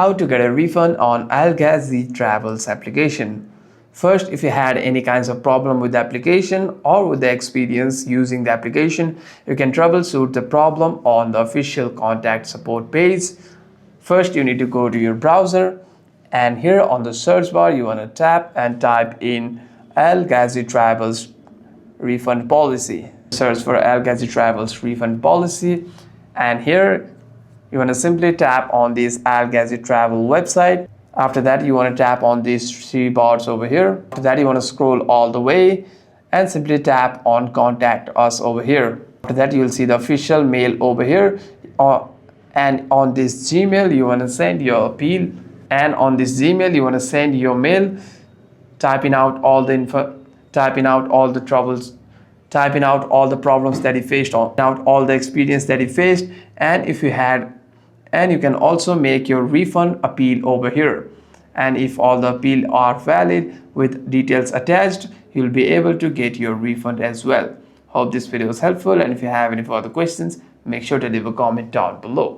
How to get a refund on Ghazi Travels application. First, if you had any kinds of problem with the application or with the experience using the application, you can troubleshoot the problem on the official contact support page. First, you need to go to your browser, and here on the search bar you want to tap and type in Ghazi Travels refund policy. Search for Ghazi Travels refund policy, and here you want to simply tap on this Ghazi Travel website. After that, you want to tap on these three bars over here. After that, you want to scroll all the way and simply tap on contact us over here. After that, you will see the official mail over here, and on this Gmail you want to send your appeal, and on this Gmail you want to send your mail, typing out all the info, typing out all the troubles, typing out all the problems that you faced, out all the experience that you faced, and if you had, and you can also make your refund appeal over here. And if all the appeal are valid with details attached, you'll be able to get your refund as well. Hope this video was helpful, and if you have any further questions, make sure to leave a comment down below.